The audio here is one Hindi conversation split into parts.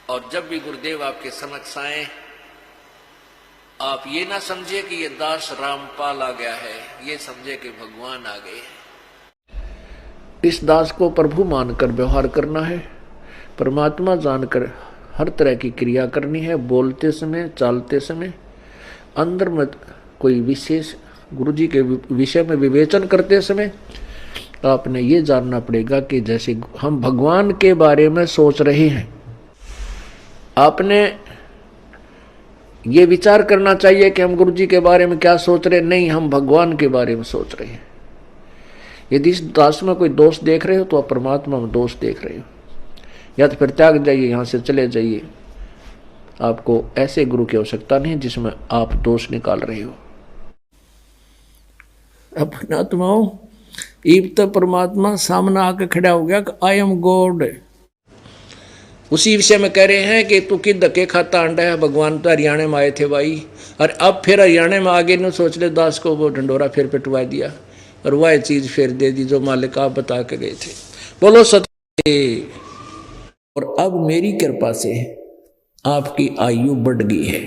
और जब भी गुरुदेव आपके समक्ष आए, आप ये ना समझे कि ये दास रामपाल आ गया है, ये समझे कि भगवान आ गए हैं। इस दास को प्रभु मानकर व्यवहार करना है, परमात्मा जानकर हर तरह की क्रिया करनी है। बोलते समय, चालते समय अंदर में कोई विशेष गुरु जी के विषय में विवेचन करते समय आपने ये जानना पड़ेगा कि जैसे हम भगवान के बारे में सोच रहे हैं, आपने ये विचार करना चाहिए कि हम गुरु जी के बारे में क्या सोच रहे, नहीं, हम भगवान के बारे में सोच रहे हैं। यदि इस दास में कोई दोष देख रहे हो तो आप परमात्मा में दोष देख रहे हो, या तो फिर त्याग जाइए, यहां से चले जाइए। आपको ऐसे गुरु की आवश्यकता नहीं जिसमें आप दोष निकाल रहे हो। अपने आत्माओं, ईब तो परमात्मा सामने आके खड़ा हो गया कि आई एम गॉड। उसी विषय में कह रहे हैं कि तू कि धक्के खाता अंडा है, भगवान तो हरियाणा में आए थे भाई, और अब फिर हरियाणा में आगे न सोच ले, दास को वो ढंडोरा फिर पिटवा दिया और वह चीज फिर दे दी जो मालिक आप बता के गए थे। बोलो सत्य। और अब मेरी कृपा से आपकी आयु बढ़ गई है।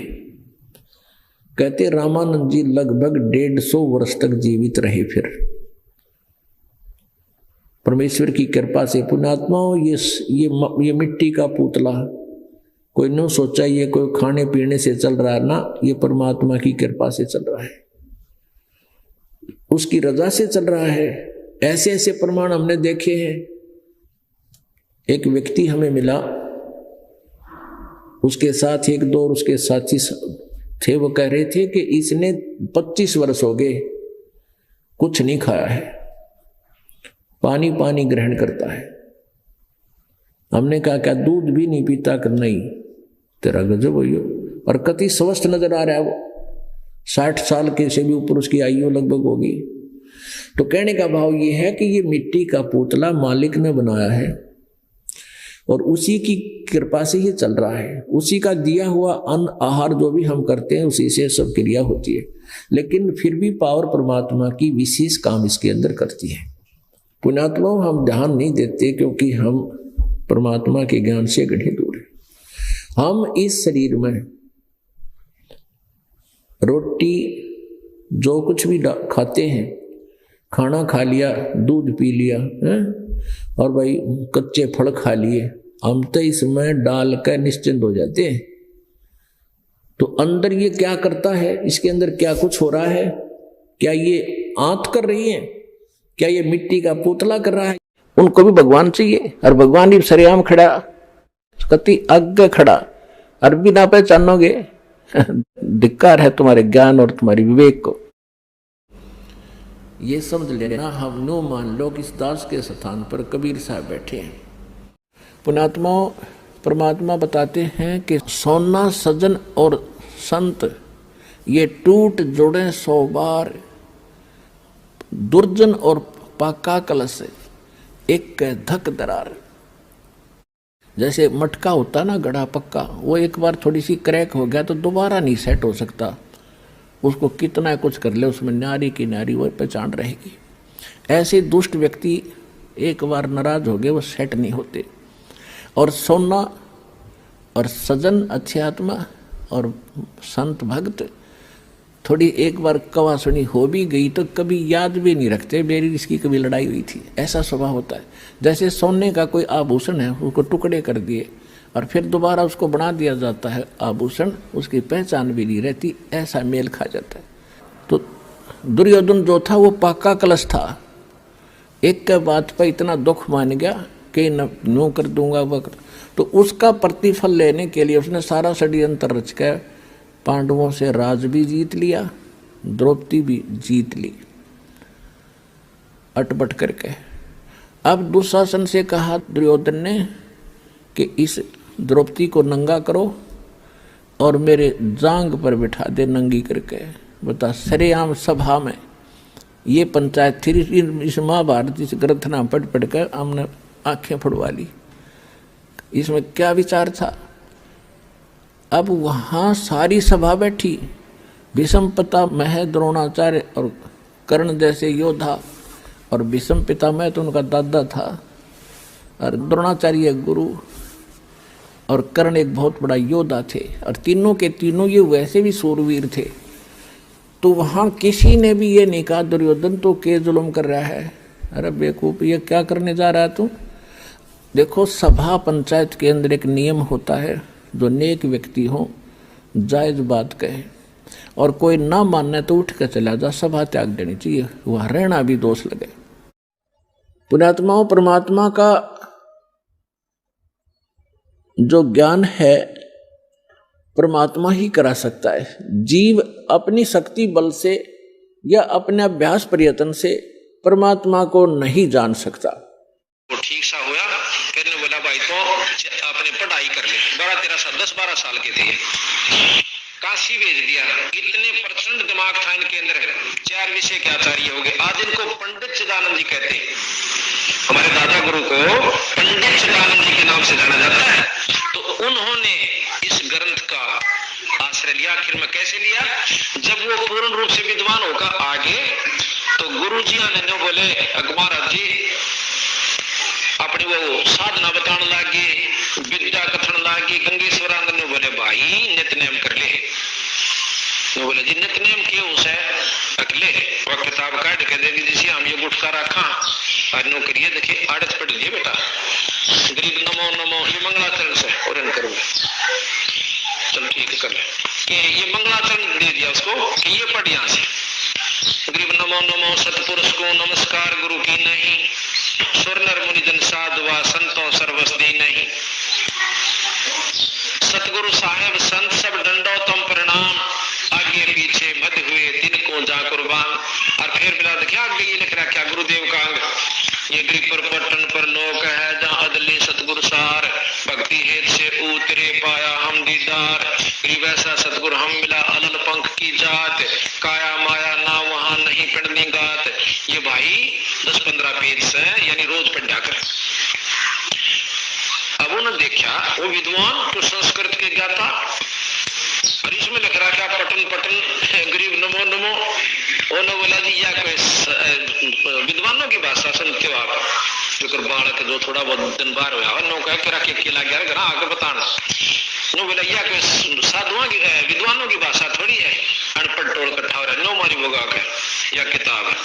कहते रामानंद जी लगभग 150 वर्ष तक जीवित रहे। फिर परमेश्वर की कृपा से पुण्यात्माओं, ये मिट्टी का पुतला कोई न सोचा ये कोई खाने पीने से चल रहा है ना, ये परमात्मा की कृपा से चल रहा है, उसकी रजा से चल रहा है। ऐसे ऐसे प्रमाण हमने देखे हैं। एक व्यक्ति हमें मिला, उसके साथ एक दो उसके साथी थे, वो कह रहे थे कि इसने 25 वर्ष हो गए कुछ नहीं खाया है, पानी पानी ग्रहण करता है। हमने कहा क्या दूध भी नहीं पीता? कर नहीं, तेरा गजब हो। और कति स्वस्थ नजर आ रहा है वो, 60 साल के से भी ऊपर उसकी आयु लगभग होगी। तो कहने का भाव ये है कि ये मिट्टी का पुतला मालिक ने बनाया है और उसी की कृपा से ही चल रहा है। उसी का दिया हुआ अन्न आहार जो भी हम करते हैं उसी से सब क्रिया होती है, लेकिन फिर भी पावर परमात्मा की विशेष काम इसके अंदर करती है। पुण्यात्माओं, हम ध्यान नहीं देते क्योंकि हम परमात्मा के ज्ञान से गढ़े दूर हैं। हम इस शरीर में रोटी जो कुछ भी खाते हैं, खाना खा लिया, दूध पी लिया है? और भाई कच्चे फल खा लिए, हम तो इसमें डाल कर निश्चिंत हो जाते हैं। तो अंदर ये क्या करता है, इसके अंदर क्या कुछ हो रहा है? क्या ये आंत कर रही है? क्या ये मिट्टी का पुतला कर रहा है? उनको भी भगवान चाहिए, और भगवान ही सरेआम खड़ा, कति आगे खड़ा, और भी ना पहचानोगे। धिक्कार है तुम्हारे ज्ञान और तुम्हारी विवेक को। ये समझ लेना, हम नो मान लो कि इस दास के स्थान पर कबीर साहब बैठे हैं। पुण्यात्माओं, परमात्मा बताते हैं कि सोना सजन और संत ये टूट जुड़े 100 बार, दुर्जन और पाका कलश एक धक दरार। जैसे मटका होता ना गड़ा पक्का, वो एक बार थोड़ी सी क्रैक हो गया तो दोबारा नहीं सेट हो सकता, उसको कितना कुछ कर ले उसमें नारी की नारी वो पहचान रहेगी। ऐसे दुष्ट व्यक्ति एक बार नाराज हो गए वो सेट नहीं होते। और सोना और सजन अध्यात्मा और संत भक्त थोड़ी एक बार कवा सुनी हो भी गई तो कभी याद भी नहीं रखते मेरी इसकी कभी लड़ाई हुई थी, ऐसा स्वभाव होता है। जैसे सोने का कोई आभूषण है, उसको टुकड़े कर दिए और फिर दोबारा उसको बना दिया जाता है आभूषण, उसकी पहचान भी नहीं रहती, ऐसा मेल खा जाता है। तो दुर्योधन जो था वो पाका कलश था, एक के बात पर इतना दुख मान गया कि नो कर दूंगा वह, तो उसका प्रतिफल लेने के लिए उसने सारा षड्यंत्र रच कर पांडवों से राज भी जीत लिया, द्रौपदी भी जीत ली अटपट करके। अब दुशासन से कहा दुर्योधन ने कि इस द्रौपदी को नंगा करो और मेरे जांग पर बिठा दे नंगी करके। बता, सरेआम सभा में ये पंचायत थी। इस महाभारत इस ग्रंथ नाम पढ़ पढ़ कर हमने आंखें फुड़वा ली। इसमें क्या विचार था? अब वहाँ सारी सभा बैठी, भीष्म पितामह, द्रोणाचार्य और कर्ण जैसे योद्धा, और भीष्म पितामह तो उनका दादा था और द्रोणाचार्य गुरु, और कर्ण एक बहुत बड़ा योद्धा थे, और तीनों के तीनों ये वैसे भी सूरवीर थे। तो वहाँ किसी ने भी ये नहीं कहा दुर्योधन तो के जुल्म कर रहा है, अरे बेवकूफ ये क्या करने जा रहा है तू। देखो सभा पंचायत के अंदर एक नियम होता है, जो नेक व्यक्ति हो जायज बात कहे, और कोई ना मानने तो उठ कर चला जा, सभा त्याग देनी चाहिए, वहाँ रहना भी दोष लगे। पुण्यात्माओं, परमात्मा का जो ज्ञान है परमात्मा ही करा सकता है। जीव अपनी शक्ति बल से या अपने अभ्यास प्रयत्न से परमात्मा को नहीं जान सकता। वो ठीक सा हुआ, फिर ने बोला भाई तो आपने पढ़ाई कर ले। 10-12 साल के थे, काशी भेज दिया। इतने प्रचंड दिमाग था इनके अंदर, 4 विषय के आचार्य हो गए। आज इनको पंडित चिदानंद जी कहते हैं। हमारे दादा गुरु को पंडित चिदानंद जी के नाम से जाना जाता है। तो उन्होंने इस ग्रंथ का आश्रय लिया। आखिर में कैसे लिया? जब वो पूर्ण रूप से विद्वान होकर आगे, तो गुरु जी ने बोले महाराज जी अपनी वो साधना बताने लागे, विद्या कथन लागे। गंगेश्वरानंद ने बोले भाई नित्यनेम कर ले। वो बोले जी नित्यनेम क्यों उसे रख ले। वह किताब काट के देगी जिसे हम ये गुटका रखा और नो करिए, देखे आड़त पढ़ लिए बेटा, गरीब नमो नमो ये मंगलाचरण से और कर चल ठीक कर ले कि ये मंगलाचरण दे दिया उसको कि ये पढ़ यहां से, गरीब नमो नमो सतपुरुष को नमस्कार गुरु की नहीं, सुर नर मुनिजन साधुआ संतों सर्वस दी नहीं, सतगुरु साहेब संत सब दंडो तुम प्रणाम, आगे पीछे मध्य हुए दिन को जा कुर्बान। और फिर बिला देखा आगे ये लिख रहा क्या गुरुदेव का अंग, ये गरीब पर पट्टन पर लोक है जहाँ अदले सतगुरु सार, भक्ति हेत से उतरे पाया हम दीदार, गरीब ऐसा सतगुरु हम मिला अलल पंख की जात, काया माया ना वहां नहीं पढ़नी गात। ये भाई 10-15 पेज से यानी रोज पढ़ा कर। अब उन्होंने देखा वो विद्वान तो संस्कृत के ज्ञाता, और इसमें लिख रहा क्या पटन पटन गरीब नमो नमो। उन्होंने बोला जी या कोई विद्वानों की भाषा सुनते हो आप, जो बालक जो थोड़ा बहुत दिन बार हुआ नो कह के रखे केला गया घर आगे बताना। नो बोला या कोई साधुओं की विद्वानों की भाषा थोड़ी है, अनपढ़ टोल इकट्ठा हो रहा है, नो मारी भोगा के या किताब है।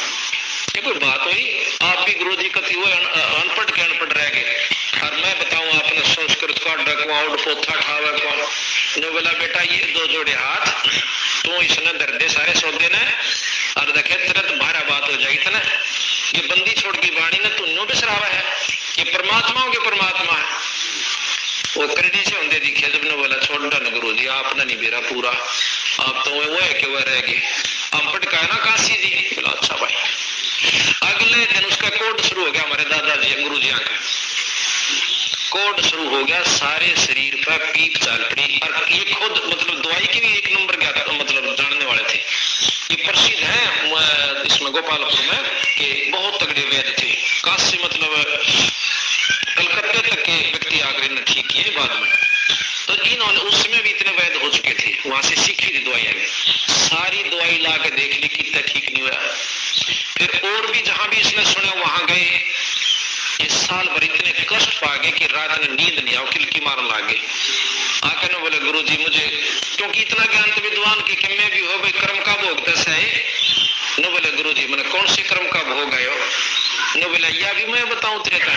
ये कोई बात हुई? आप भी गुरु जी कथी हुए अनपढ़ के अनपढ़ रह गए, और मैं बताऊं आपने संस्कृत का डकवा पोथा ठावा कौन। नो बोला बेटा ये 2 जोड़े हाथ तू इसने दर्दे सारे सौदे ने, और देखे तुरंत भारा बात हो जाएगी था ना। ये बंदी छोड़ की वाणी ने तुन्नो बिसरावा है, ये परमात्माओं के परमात्मा है। वो करडी से होंगे दिखे जब ने बोला छोड़ डन गुरु जी आपने नहीं बेरा पूरा, आप तो वो है कि वह रह गए। अम्पट का है ना काशी जी। बोला अच्छा भाई। अगले दिन उसका कोड शुरू हो गया, हमारे दादाजी गुरु जी का कोड शुरू हो गया, सारे शरीर पर पीप चाल पड़ी। और ये खुद मतलब दवाई की भी 1 नंबर क्या था, मतलब जानने वाले थे। ये प्रसिद्ध है इसमें गोपालपुर में कि बहुत तगड़े वैद्य थे। काशी मतलब कलकत्ते तक के व्यक्ति आकर इन्हें ठीक किए बाद में। तो इन्होंने उस समय भी इतने वैद्य हो चुके थे, वहां से सीखी थी दवाइयां भी। सारी दवाई ला के देख ली कि ठीक नहीं हुआ। फिर और भी जहां भी इसने सुने वहां गए। इस साल भर इतने कष्ट पा गए कि रात में नींद नहीं आओ, किलकी मारने लगे। आकर ने बोले गुरु जी मुझे, क्योंकि इतना ज्ञान तो विद्वान की कि मैं भी हो भाई कर्म का भोग दस है। न बोले गुरु जी मैंने कौन से कर्म का भोग आयो। न बोला या भी मैं बताऊं तेरे का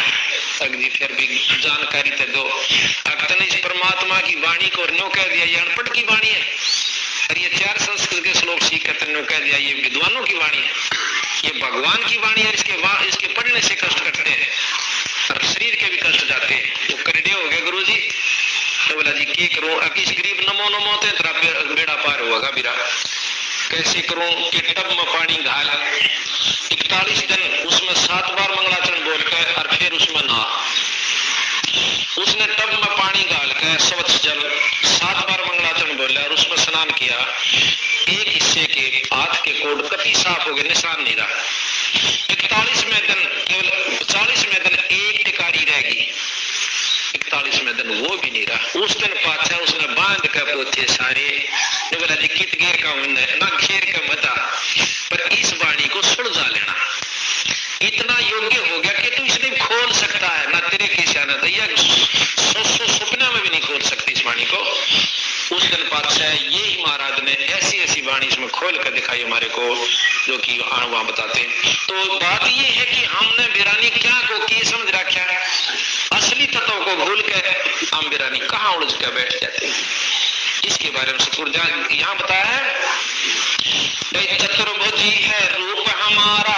अगली फिर भी जानकारी ते दो। अक्तने इस परमात्मा की वाणी को न्यो कह दिया ये अनपढ़ की वाणी है, और ये 4 संस्कृत के श्लोक सीख कर न्यो कह दिया ये विद्वानों की वाणी है, ये भगवान की वाणी है। इसके पढ़ने से कष्ट कटते हैं और शरीर के भी कष्ट जाते हैं। वो करडे हो गए गुरु जी। तो बोला जी क्या करूं, अकीस गरीब नमो नमो ते तेरा बेड़ा पार होगा बिरा। कैसे करूं कि टब में पानी घाल 41 दिन उसमें 7 बार मंगलाचरण बोलकर और फिर उसमें नहा। उसने टब में पानी घाल कर स्वच्छ जल 7 बार मंगलाचरण बोला और उसमें स्नान किया। एक हिस्से के हाथ के कोड कति साफ हो गए, निशान नहीं रहा। 41वें दिन केवल 40वें दिन एक टिकारी रहेगी, 41वें दिन वो भी नहीं रहा। उस दिन पाछा उसने बांध कर पोथे सारे। बोला जी कित घेर का ना घेर का बता, पर इस वाणी को सुलझा लेना। इतना योग्य हो गया कि तू इसने खोल सकता है, ना तेरे किसा ना दैया सपने में भी नहीं खोल को। उस दिन पातशाह ये ही महाराज ने ऐसी ऐसी वाणी इसमें खोल कर दिखाई हमारे को, जो कि वहां बताते हैं। तो बात ये है कि हमने बिरानी क्या को की समझ रखा है, असली तत्व को भूल के हम बिरानी कहाँ उलझ कर बैठ जाते हैं। इसके बारे में सतगुरु यहाँ बताया है, चतुर्भुजी है रूप हमारा,